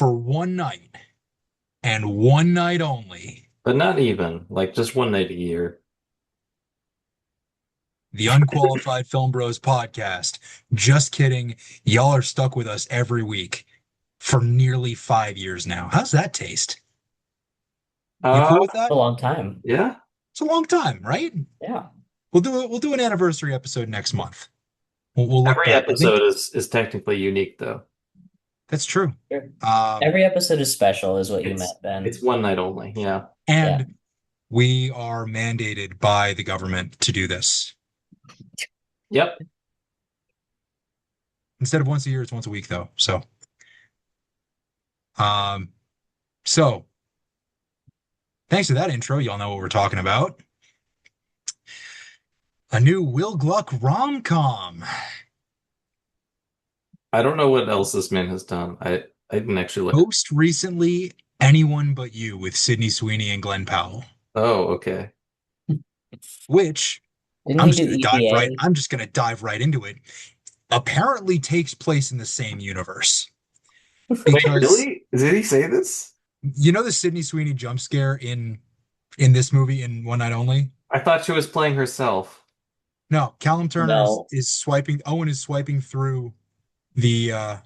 for one night and one night only, But not even, like just one night a year. the Unqualified Film Bros podcast. Just kidding. Y'all are stuck with us every week for nearly 5 years now. How's that taste? You Uh, cool with that? A long time. yeah. It's a long time, right? Yeah. We'll do an anniversary episode next month. We'll look Every back. I think episode is technically unique though. that's true. Sure. Um, Every episode is special, is what you It's meant, Ben. it's one night only. Yeah. Yeah. and we are mandated by the government to do this. Yep. Instead of once a year, it's once a week though. Um, so thanks to that intro, y'all know what we're talking about. A new Will Gluck rom-com. I don't know what else this man has done. I didn't actually look. Most recently, Anyone But You with Sydney Sweeney and Glenn Powell, Oh, okay. which Didn't he do EVA? I'm just gonna dive right into it. Apparently takes place in the same universe. Wait, Because really? Did he say this? you know the Sydney Sweeney jump scare in this movie in One Night Only? I thought she was playing herself. No, Callum Turner No. is swiping. Owen is swiping through the uh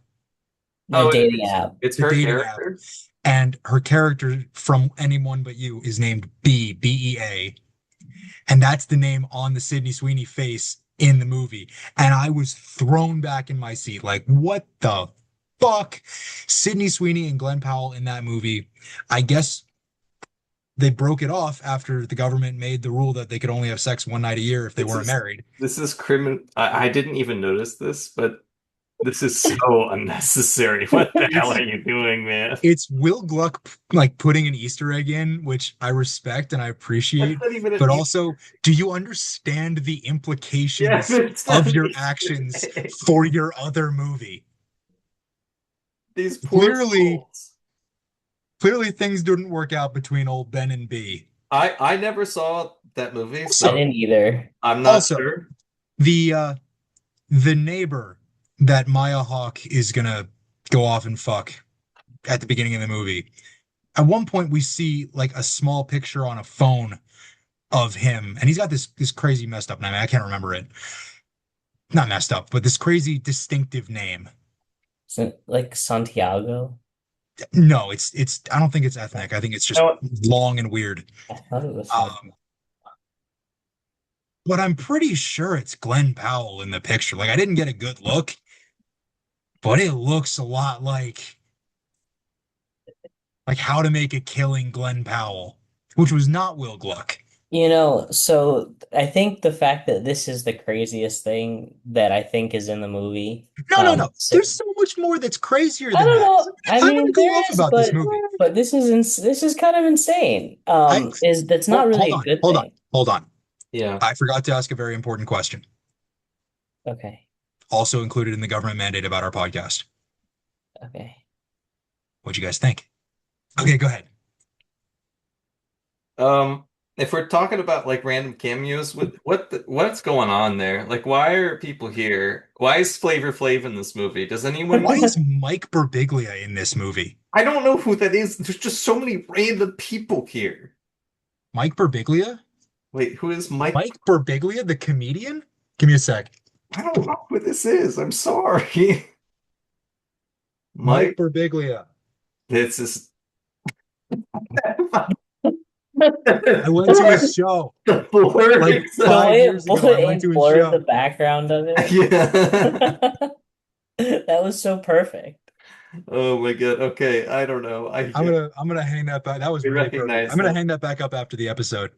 The Oh, dating app. it's the her dating app, character? and her character from Anyone But You is named Bea, and that's the name on the Sydney Sweeney face in the movie. And I was thrown back in my seat, like, what the fuck? Sydney Sweeney and Glenn Powell in that movie. I guess they broke it off after the government made the rule that they could only have sex one night a year if they This weren't is married. this is criminal. I didn't even notice this, but this is so unnecessary. What the hell It's are you doing, man? it's Will Gluck like putting an Easter egg in, which I respect and I That's appreciate. not even an But Easter. also, do you understand the Yeah, implications it's not of an your Easter actions egg. for your other movie? These poor Clearly, souls. clearly things didn't work out between old Ben and B. I never saw that movie, I Also, so didn't either. I'm not also sure. the neighbor that Maya Hawke is gonna go off and fuck at the beginning of the movie. At one point, we see like a small picture on a phone of him, and he's got this crazy messed up name. I can't remember it. Not messed up, but this crazy distinctive name. Like Santiago. No, it's. I don't think it's ethnic. I think it's just No, long and weird. I thought it was Um, Santiago. but I'm pretty sure it's Glenn Powell in the picture. Like I didn't get a good look, but it looks a lot like How to Make a Killing Glenn Powell, which was not Will Gluck. So I think the fact that this is the craziest thing that I think is in the movie. No, no, no. So There's so much more that's crazier I than don't that. know. I I'm gonna mean, go there off is, about this movie. but this is kind of insane. I Is that's not hold really a on, good hold on, thing. hold on. yeah. I forgot to ask a very important question, Okay. also included in the government mandate about our podcast. Okay. What'd you guys think? Okay, go ahead. Um, if we're talking about like random cameos, what's going on there? Like, why are people here? Why is Flavor Flav in this movie? Does anyone? Why is Mike Birbiglia in this movie? I don't know who that is. There's just so many random people here. Mike Birbiglia? Wait, who is Mike? Mike Birbiglia, the comedian? Give me a sec. I don't know who this is. I'm sorry. Mike Mike, Birbiglia. this is I went to his show the blur. like The 5 years ago. I way went it to his blurred the show. background of it. Yeah. That was so perfect. Oh my God. Okay, I don't know. I'm gonna hang that back. That was We really perfect. recognize I'm gonna that. hang that back up after the episode.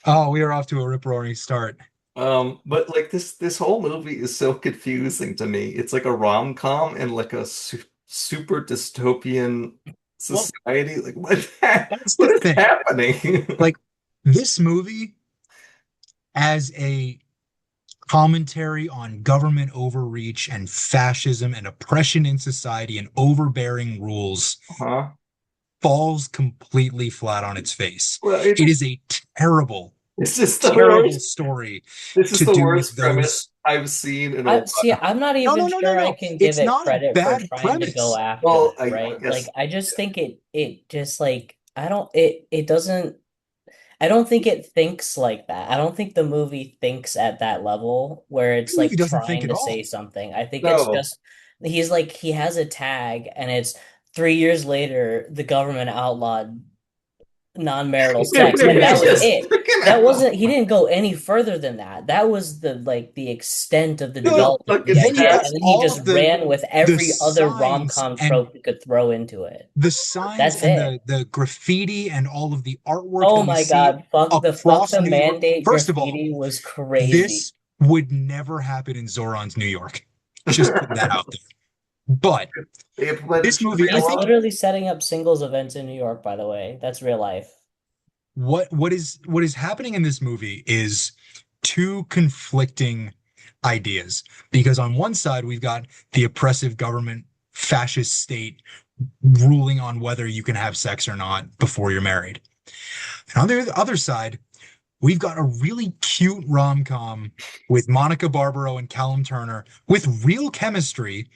Oh, we are off to a rip-roaring start. But like this whole movie is so confusing to me. It's like a rom-com and like a super dystopian Well, society. Like what that's what the is thing. happening? Like this movie as a commentary on government overreach and fascism and oppression in society and overbearing rules Huh? falls completely flat on its face. Well, It is a terrible, This is the terrible worst. story This is to the do with worst those. premise I've seen in a I see, while. I'm not No, even no, no, no, sure I no. can give It's it not a credit for bad trying to go premise. after Well, that, I right? Like guess I just think it just like I don't it doesn't I don't think it thinks like that. I don't think the movie thinks at that level where The it's movie like doesn't think trying at to say all. something. I think it's no. just he's like he has a tag and it's 3 years later the government outlawed non-marital sex and that Yeah, was Just it. freaking That out. wasn't he didn't go any further than that. That was the like the extent of the no. The development we fucking could Then you get. got And tag. then he all just of ran with the every other signs rom-com and trope he could throw into it. the signs That's and it. the graffiti and all of the artwork Oh that we my see God. Fuck across the New York. mandate First of all, graffiti was crazy. this would never happen in Zoran's New York. Just putting that out there. But They implemented this movie, I He's think Sharia law. literally setting up singles events in New York, by the way. That's real life. what is happening in this movie is two conflicting ideas. Because on one side, we've got the oppressive government, fascist state ruling on whether you can have sex or not before you're married. And on the other side, we've got a really cute rom-com with Monica Barbaro and Callum Turner with real chemistry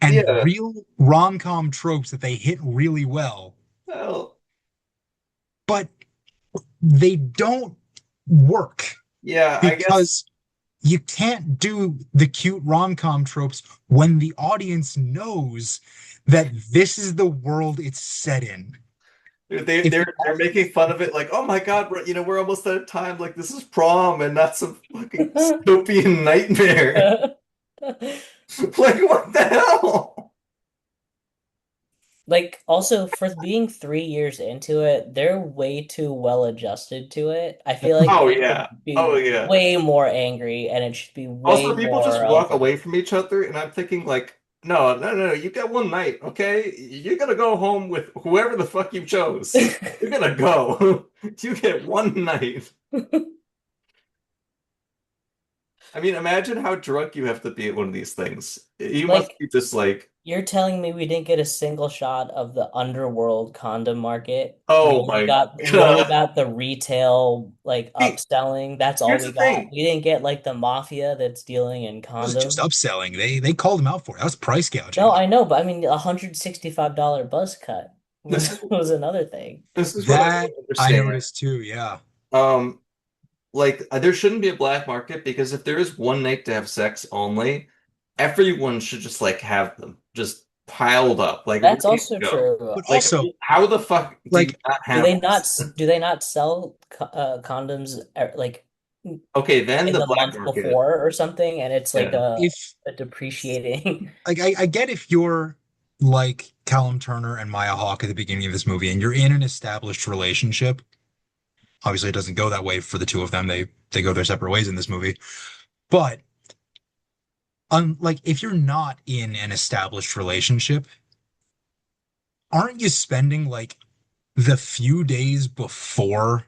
and Yeah. real rom-com tropes that they hit really well, Well, but they don't work yeah, I guess because you can't do the cute rom-com tropes when the audience knows that this is the world it's set in. they If the they're making fun of it like, oh my God, we're almost out of time. Like this is prom and not some fucking dystopian nightmare. Like what the hell? Like, also, for being 3 years into it, they're way too well adjusted to it. I feel like Oh they yeah. should be Oh yeah. way more angry and it should be way Also, people just more walk of away from each other, and I'm thinking like, no, no, no, no, you got one night, okay? You're gonna go home with whoever the fuck you chose. You're gonna go. You get one night. I mean, imagine how drunk you have to be at one of these things. You must like be just like, you're telling me we didn't get a single shot of the underworld condom market. oh my We only God. got the retail like Hey, upselling. That's all here's we the got. thing. We didn't get like the mafia that's dealing in it was just condoms. upselling, they called him out for it. That was price No, gouging. I know, but I mean, $165 buzz cut This was is was another thing. this is what I That don't I understand. noticed too, yeah. Um, there shouldn't be a black market because if there is one night to have sex only, everyone should just like have them just piled up, like That's ready to also go. true. But Like, also, how the fuck do you like, not have this? Do they not sell condoms like Okay, then in the the black month market. before or something, and it's like Yeah. if a depreciating. like I get if you're like Callum Turner and Maya Hawke at the beginning of this movie and you're in an established relationship. Obviously, it doesn't go that way for the two of them. They go their separate ways in this movie. But like if you're not in an established relationship, aren't you spending like the few days before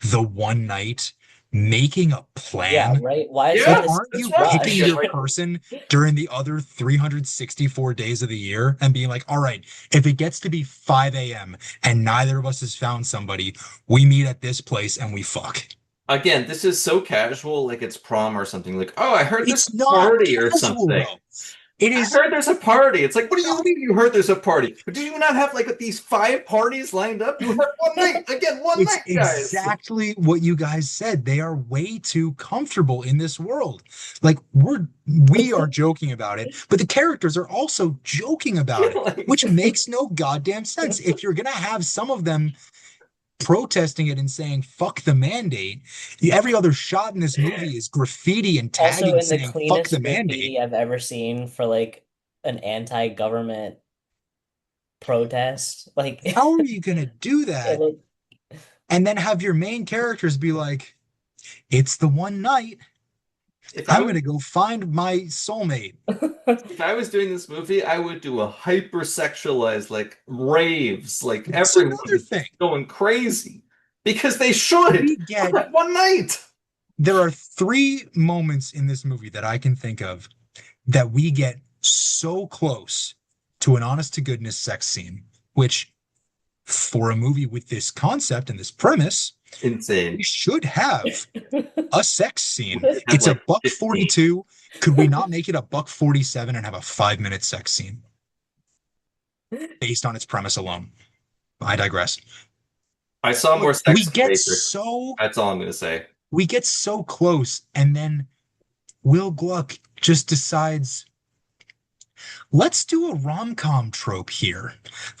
the one night making a Yeah, plan? right. Why is Like, it Yeah, this aren't that's you right. picking Yeah, rush? your like, person during the other 364 days of the year and being like, all right, if it gets to be 5 a.m. and neither of us has found somebody, we meet at this place and we fuck. again, this is so casual, like it's prom or something. Like, oh, I heard there's It's a not party or casual something. though. It I is heard there's a party. It's like, what do you not. mean you heard there's a party? But do you not have like these five parties lined up? You had one night. Again, one It's night, guys. exactly what you guys said. They are way too comfortable in this world. Like we are joking about it, but the characters are also joking about it, which Like, makes no goddamn sense. If you're gonna have some of them protesting it and saying fuck the mandate, every other shot in this movie is graffiti and Also, tagging in the saying fuck the cleanest mandate. graffiti I've ever seen for like an anti-government protest. Like How are you gonna do it that looked and then have your main characters be like, it's the one night. if I I'm was gonna go find my soulmate. if I was doing this movie, I would do a hypersexualized like raves, like That's another everyone thing. going crazy because they should We for get that one night. There are three moments in this movie that I can think of that we get so close to an honest to goodness sex scene, which for a movie with this concept and this premise Insane. We should have a sex scene. Have It's a like buck 15. 42. Could we not make it a buck 47 and have a 5-minute sex scene based on its premise alone? I digress. I saw more Like, sex in the Matrix. That's all I'm gonna say. we get so close, and then Will Gluck just decides, let's do a rom-com trope here.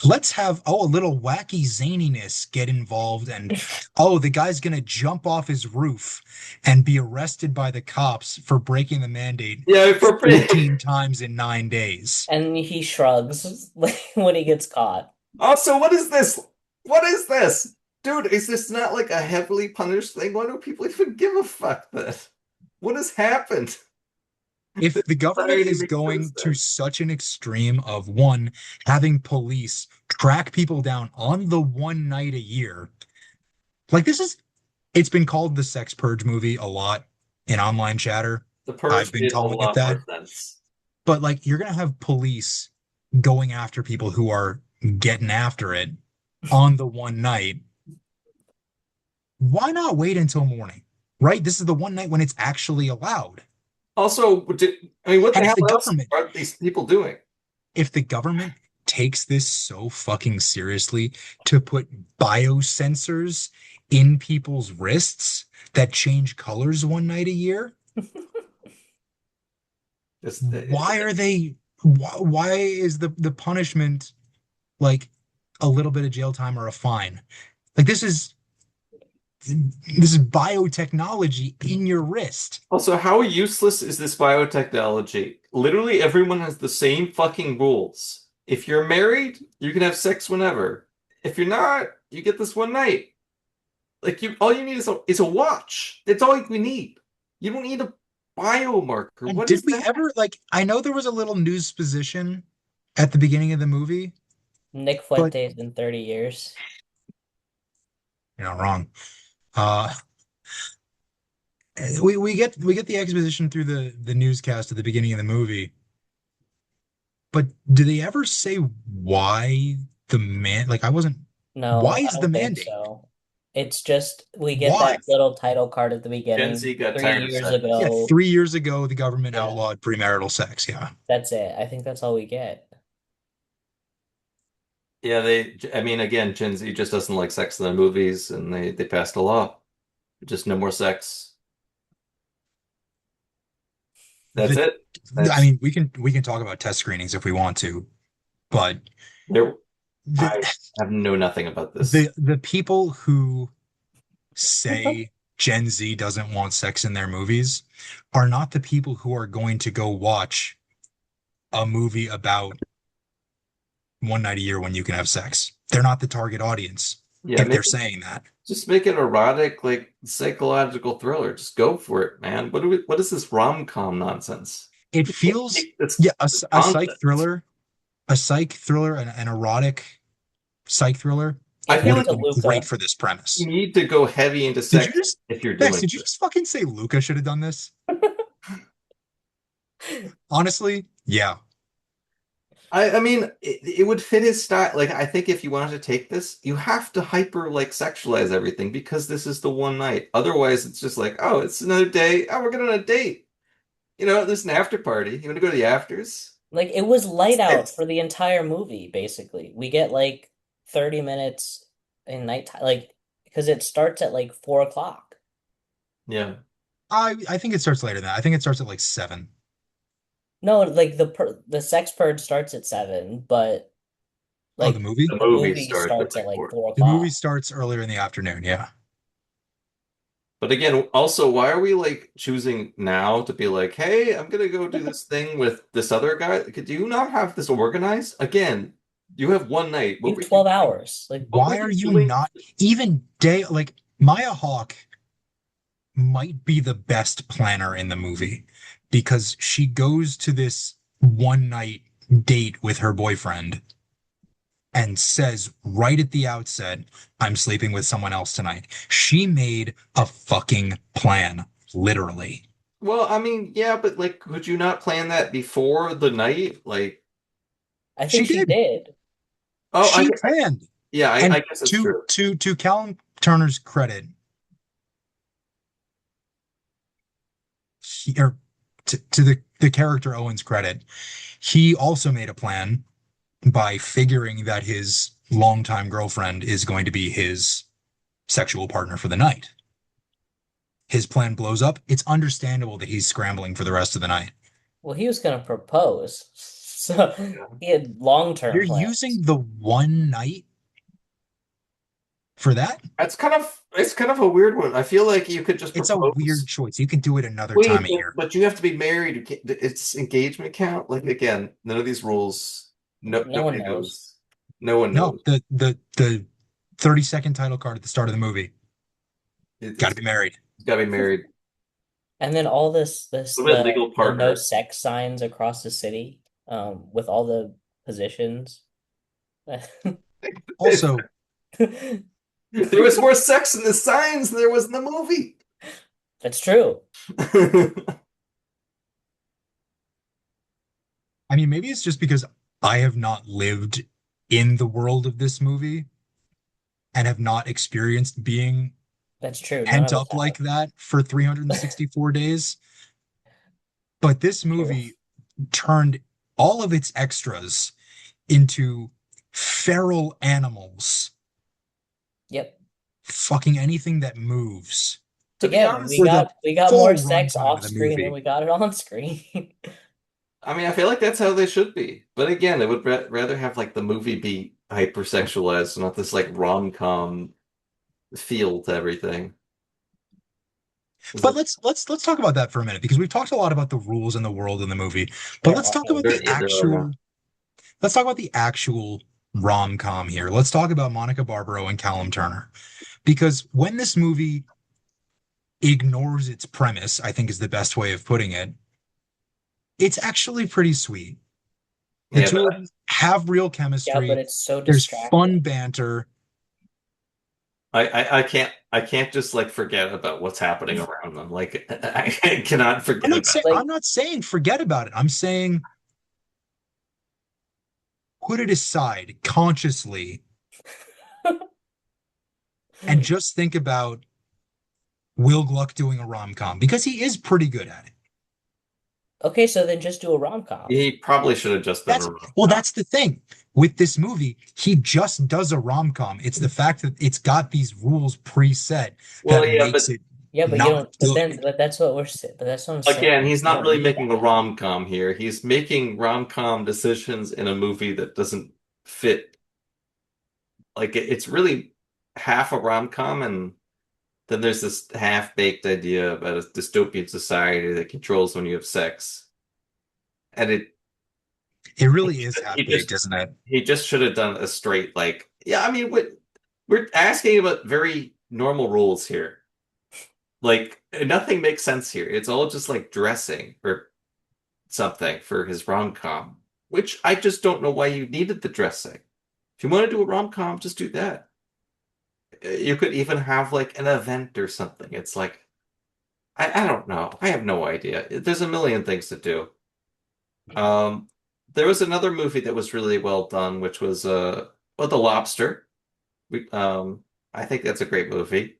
Let's have, a little wacky zaniness get involved, and the guy's gonna jump off his roof and be arrested by the cops for breaking the mandate Yeah, for 14 times in 9 days. And he shrugs when he gets caught. Also, what is this? What is this? Dude, is this not like a heavily punished thing? Why do people even give a fuck then? What has happened? If the government Society is makes no going to sense. such an extreme of, one, having police track people down on the one night a year, like it's been called the Sex Purge movie a lot in online chatter. The Purge I've been made a calling it lot that. more sense. But like, you're gonna have police going after people who are getting after it on the one night. Why not wait until morning? Right? This is the one night when it's actually allowed. Also, what the And hell else are these people doing? if the government takes this so fucking seriously to put biosensors in people's wrists that change colors one night a year, why are they why is the punishment like a little bit of jail time or a fine? Like this is biotechnology in your wrist. Also, how useless is this biotechnology? Literally everyone has the same fucking rules. If you're married, you can have sex whenever. If you're not, you get this one night. Like all you need is a watch. That's all we need. You don't need a biomarker. And What did is we that? ever I know there was a little news position at the beginning of the movie, Nick but Fuentes in 30 years. you're not wrong. Uh we get the exposition through the newscast at the beginning of the movie, but do they ever say why the man I wasn't No, why I is the don't think mandate? so. It's just we get Why? that little title card at the Gen beginning Z got 3 years tired of sex. Yeah, ago. 3 years ago the government Yeah, outlawed premarital sex. Yeah. that's it. I think that's all we get. Yeah, I mean, again, Gen Z just doesn't like sex in their movies, and they passed a law. Just no more sex. That's The it. I That's mean, we can talk about test screenings if we want to, but there. the I have know nothing about this. the people who say Gen Z doesn't want sex in their movies are not the people who are going to go watch a movie about one night a year when you can have sex. They're not the target audience Yeah, if maybe they're saying that. just make it erotic, like psychological thriller. Just go for it, man. What is this rom-com nonsense? It feels, It's yeah, content. a psych thriller, an erotic psych thriller I Give feel it would like have to been great Luca. for this you premise. need to go heavy into Did you sex just, if you're Bex, doing did you this. just fucking say Luca should have done this? Honestly, yeah. I mean, it would fit his style. Like, I think if you wanted to take this, you have to hyper like sexualize everything because this is the one night. Otherwise, it's just like, oh, it's another day. Oh, we're going on a date. There's an after party. You want to go to the afters? Like it was light out It's for the entire movie, basically. We get like 30 minutes in nighttime, like because it starts at like 4 o'clock. Yeah. I think it starts later than that. I think it starts at like 7. No, like the sex purge starts at 7, but Oh, the like movie? The the movie movie starts at starts at like like four. four The movie o'clock. starts earlier in the afternoon. Yeah. But again, also, why are we like choosing now to be like, hey, I'm gonna go do this thing with this other guy? Could you not have this organized? Again, you have one night. You What have were you 12 hours. Like what were Why are you you doing? not even Maya Hawke might be the best planner in the movie because she goes to this one night date with her boyfriend and says right at the outset, I'm sleeping with someone else tonight. She made a fucking plan, literally. Well, I mean, yeah, but like, could you not plan that before the night? Like, I think She she did. did. oh, She planned. yeah, And I guess that's to true. to to Callum Turner's credit, or to the character Owen's credit, he also made a plan by figuring that his longtime girlfriend is going to be his sexual partner for the night. His plan blows up. It's understandable that he's scrambling for the rest of the night. Well, he was gonna propose, so he had long-term You're using plans. the one night for that? It's kind of a weird one. I feel like you could just It's a weird propose. choice. You can do it another Wait, time a year. but you have to be married. It's engagement count. Like again, none of these rules. No, No one nobody knows. knows. No one No, knows. the 30-second title card at the start of the movie. Got to It's be married. got to be married. And then all this What about legal the no partner? sex signs across the city, with all the positions. Also, There was more sex in the signs than there was in the movie. That's true. I mean, maybe it's just because I have not lived in the world of this movie and have not experienced being That's true. None pent of us up like have. that for 364 days. But this True. movie turned all of its extras into feral animals, Yep. fucking anything that moves To be Again, honest, for the we got more full sex runtime of off the screen than movie. we got it on screen. I mean, I feel like that's how they should be. But again, I would rather have like the movie be hypersexualized, not this like rom-com feel to everything. Is But it- let's talk about that for a minute because we've talked a lot about the rules in the world in the movie. But There are no there are not. let's talk about the actual rom-com here. Let's talk about Monica Barbaro and Callum Turner. Because when this movie ignores its premise, I think is the best way of putting it, it's actually pretty sweet. The Yeah, two of but them have real Yeah, but chemistry. it's so There's distracting. fun banter. I can't just like forget about what's happening around them. Like I cannot forget about. Like, I'm not saying forget about it. I'm saying put it aside consciously and just think about Will Gluck doing a rom-com because he is pretty good at it. okay, so then just do a rom-com. He probably should have just done a rom-com. That's the thing. With this movie, he just does a rom-com. It's the fact that it's got these rules preset Well, that yeah, makes but it Yeah, but you not don't. good. But that's what we're. But that's what I'm saying. again, he's You not don't really need making that. a rom-com here. He's making rom-com decisions in a movie that doesn't fit. Like it's really half a rom-com, and then there's this half-baked idea about a dystopian society that controls when you have sex. And It really is he half-baked, just isn't it? he just should have done a straight like, yeah, I mean, we're asking about very normal rules here. Like nothing makes sense here. It's all just like dressing or something for his rom-com, which I just don't know why you needed the dressing. If you want to do a rom-com, just do that. You could even have like an event or something. It's like I don't know. I have no idea. There's a million things to do. Um, there was another movie that was really well done, which was well, The Lobster. We I think that's a great movie.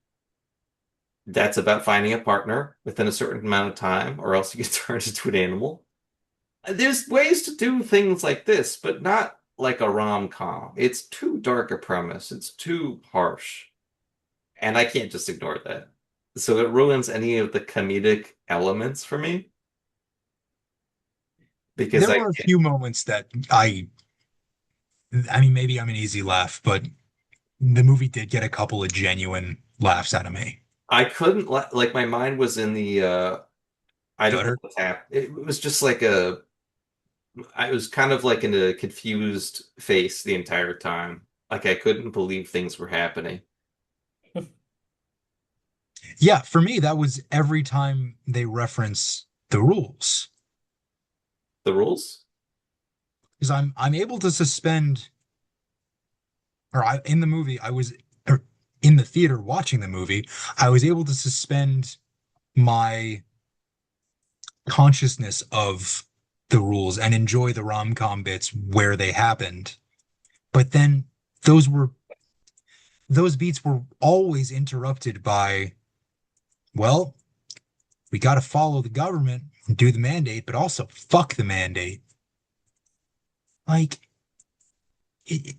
That's about finding a partner within a certain amount of time, or else you get turned into an animal. There's ways to do things like this, but not like a rom-com. It's too dark a premise. It's too harsh. And I can't just ignore that. So it ruins any of the comedic elements for me because There I were a few moments that I mean, maybe I'm an easy laugh, but the movie did get a couple of genuine laughs out of me. I couldn't like my mind was in the I don't know Gutter. what's happening. It was just like a I was kind of like in a confused face the entire time. Like I couldn't believe things were happening. Yeah, for me, that was every time they reference the rules. The rules? Because I'm able to suspend, in the movie, or in the theater watching the movie, I was able to suspend my consciousness of the rules and enjoy the rom-com bits where they happened. But then those were those beats were always interrupted by, well, We got to follow the government and do the mandate, but also fuck the mandate. Like,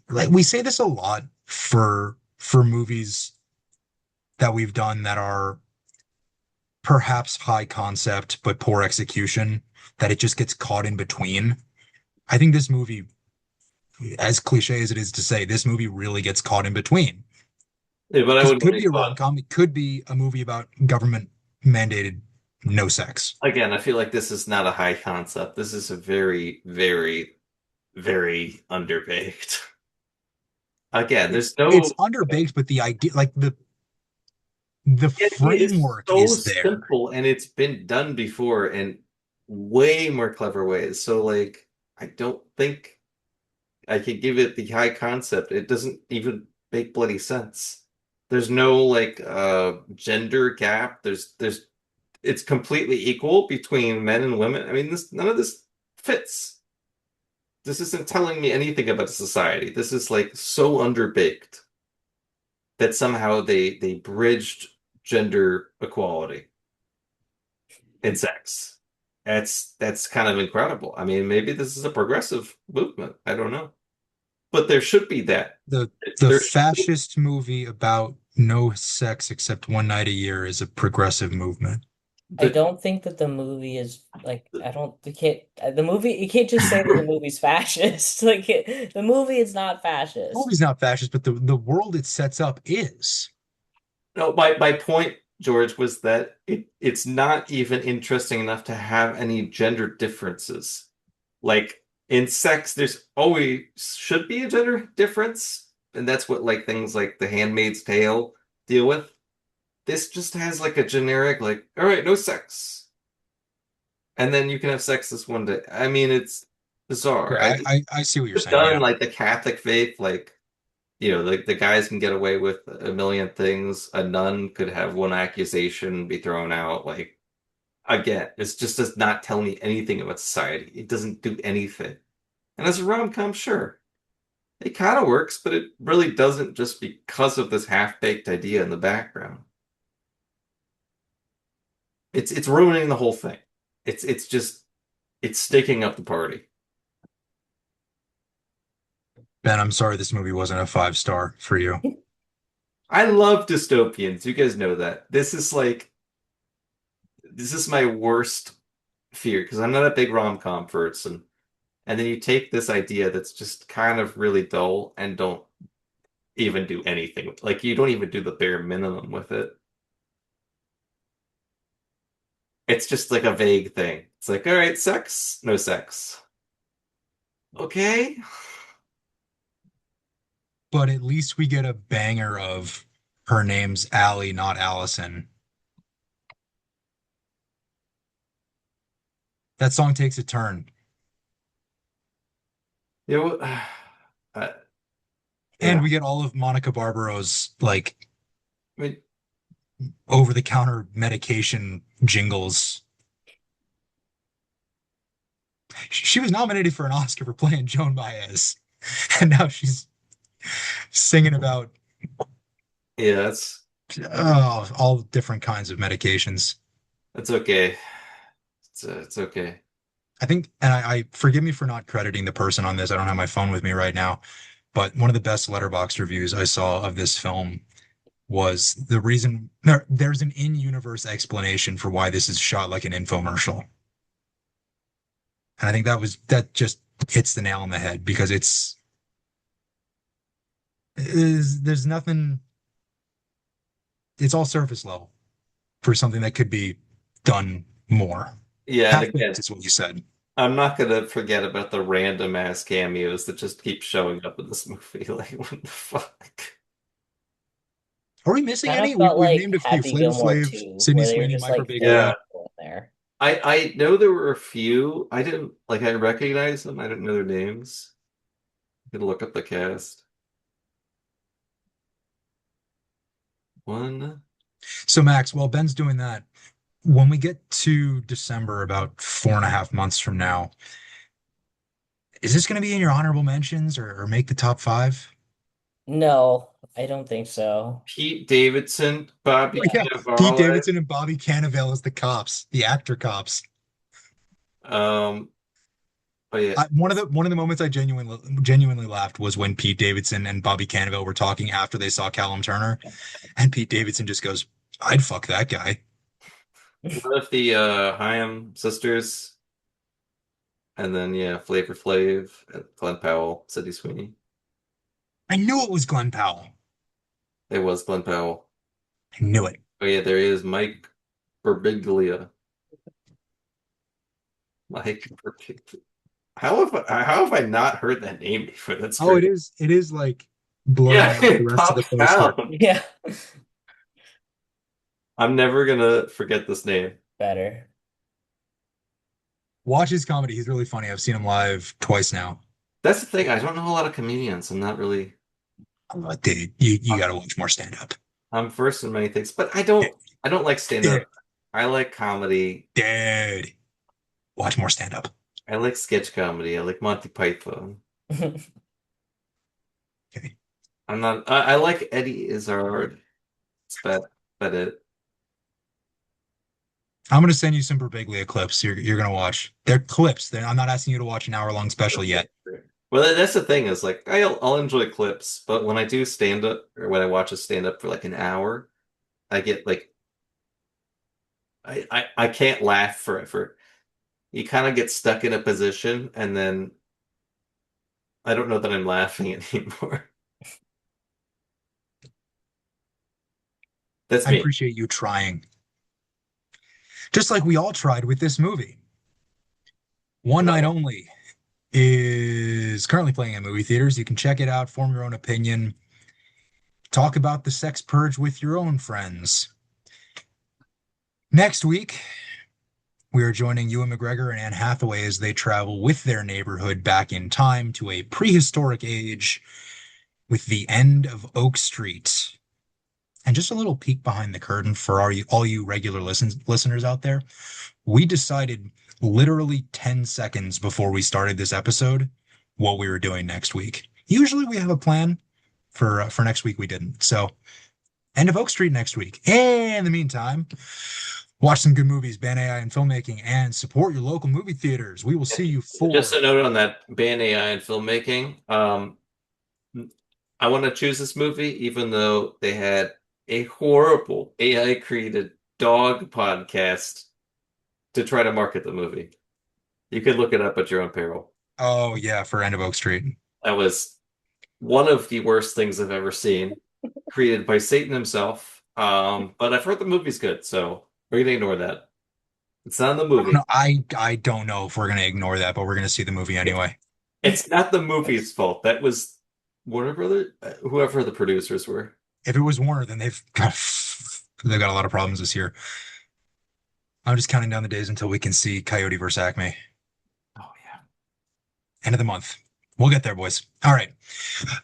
like we say this a lot for movies that we've done that are perhaps high concept but poor execution, that it just gets caught in between. I think this movie, as cliche as it is to say, this movie really gets caught in between. Yeah, but I Because it wouldn't could be be a caught. rom-com, it could be a movie about government mandated no sex. Again, I feel like this is not a high concept. This is a very, very, very underbaked. Again, there's It's no. underbaked, but the idea, like the The idea is framework so is there. simple and it's been done before in way more clever ways. So, like, I don't think I could give it the high concept. It doesn't even make bloody sense. There's no like gender gap. There's it's completely equal between men and women. I mean, this none of this fits. This isn't telling me anything about society. This is like so underbaked that somehow they bridged gender equality in sex. That's kind of incredible. I mean, maybe this is a progressive movement. I don't know. But there should be that. The the There should be, fascist movie about no sex except one night a year is a progressive movement. I the, don't think that the movie is like I don't you can't the movie you can't just say that the movie's fascist. The movie is not The fascist. movie's not fascist, but the world it sets up is. no, my point, George, was that it's not even interesting enough to have any gender differences. Like in sex, there's always should be a gender difference, and that's what like things like The Handmaid's Tale deal with. This just has like a generic like, all right, no sex, and then you can have sex this one day. I mean, it's bizarre. Yeah, I see what you're saying. Done Yeah. like the Catholic faith, like the guys can get away with a million things. A nun could have one accusation, be thrown out. Like again, this just does not tell me anything about society. It doesn't do anything. And as a rom-com, sure, it kind of works, but it really doesn't just because of this half-baked idea in the background. It's ruining the whole thing. It's just it's sticking up the party. Ben, I'm sorry this movie wasn't a 5 star for you. I love dystopians. You guys know that. This is my worst fear because I'm not a big rom-com person. And then you take this idea that's just kind of really dull and don't even do anything. Like you don't even do the bare minimum with it. It's just like a vague thing. It's like, all right, sex, no sex. Okay. But at least we get a banger of her name's Allie, not Allison. That song takes a turn. You know, uh, And yeah. we get all of Monica Barbaro's like I mean, over-the-counter medication jingles. She was nominated for an Oscar for playing Joan Baez. And now she's singing about yeah, all different kinds of medications. that's okay. It's okay. I think, and I forgive me for not crediting the person on this. I don't have my phone with me right now, but one of the best Letterboxd reviews I saw of this film was the reason there's an in-universe explanation for why this is shot like an infomercial. And I think that just hits the nail on the head because there's nothing, it's all surface level for something that could be done more. Yeah, and Half-baked again, is what you said. I'm not gonna forget about the random ass cameos that just keep showing up in this movie. Like, what the fuck? Are we missing Kind of any? felt We've like named a few. Happy Flavor Gilmore Flav, 2, Sydney where they were Sweeney, just Micro like Bacon. throwing Yeah. people in there. I know there were a few. I didn't like I recognized them. I didn't know their names. I could look up the cast. One. So Max, while Ben's doing that, when we get to December, about 4.5 months from now, is this going to be in your honorable mentions or make the top five? No, I don't think so. Pete Davidson, Bobby Yeah, Pete Cannavale. Davidson and Bobby Cannavale as the cops, the actor cops. Um, oh yeah, One of the moments I genuinely laughed was when Pete Davidson and Bobby Cannavale were talking after they saw Callum Turner, and Pete Davidson just goes, "I'd fuck that guy." one of the Hyam sisters, and then yeah, Flavor Flav, Glenn Powell, Sydney Sweeney. I knew it was Glenn Powell. It was Glenn Powell. I knew it. Oh yeah, there is Mike Birbiglia. Mike Birbiglia. How have I not heard that name before? That's Oh, great. it is like blurring Yeah, out the it rest of the pops poster. out. Yeah, I'm never gonna forget this name. better. Watch his comedy. He's really funny. I've seen him live twice now. That's the thing. I don't know a lot of comedians. I'm not really. Dude, you got to watch more stand up. I'm versed in many things, but I don't like stand-up. I like comedy. Dude, watch more stand up. I like sketch comedy. I like Monty Python. Okay. I like Eddie Izzard. It's about it. I'm gonna send you some Berbiglia clips. You're gonna watch. They're clips. I'm not asking you to watch an hour-long special yet. Well, that's the thing is like I'll enjoy clips, but when I do stand up or when I watch a stand up for like an hour, I get like I can't laugh forever. You kind of get stuck in a position and then I don't know that I'm laughing anymore. That's I me. appreciate you trying. Just like we all tried with this movie. One Night Only is currently playing in movie theaters. You can check it out, form your own opinion, talk about the sex purge with your own friends. Next week, we are joining Ewan McGregor and Anne Hathaway as they travel with their neighborhood back in time to a prehistoric age with the end of Oak Street. And just a little peek behind the curtain for all you regular listeners out there. We decided literally 10 seconds before we started this episode what we were doing next week. Usually we have a plan. For next week, we didn't. So, end of Oak Street next week. And in the meantime, watch some good movies, ban AI and filmmaking, and support your local movie theaters. We will see you for. Just a note on that ban AI and filmmaking. I want to choose this movie even though they had a horrible AI created dog podcast to try to market the movie. You could look it up at your own peril. Oh, yeah, for End of Oak Street. That was one of the worst things I've ever seen, created by Satan himself. But I've heard the movie's good, so we're gonna ignore that. It's not in the movie. No, I don't know if we're going to ignore that, but we're going to see the movie anyway. It's not the movie's fault. That was Warner Brothers, whoever the producers were. If it was Warner, then they've got a lot of problems this year. I'm just counting down the days until we can see Coyote vs. Acme. Oh yeah. End of the month. We'll get there, boys. All right.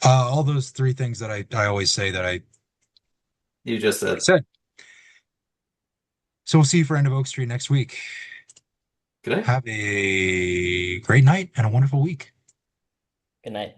All those three things that I always say that You just I said. said. So we'll see you for End of Oak Street next week. Good night. Have a great night and a wonderful week. Good night.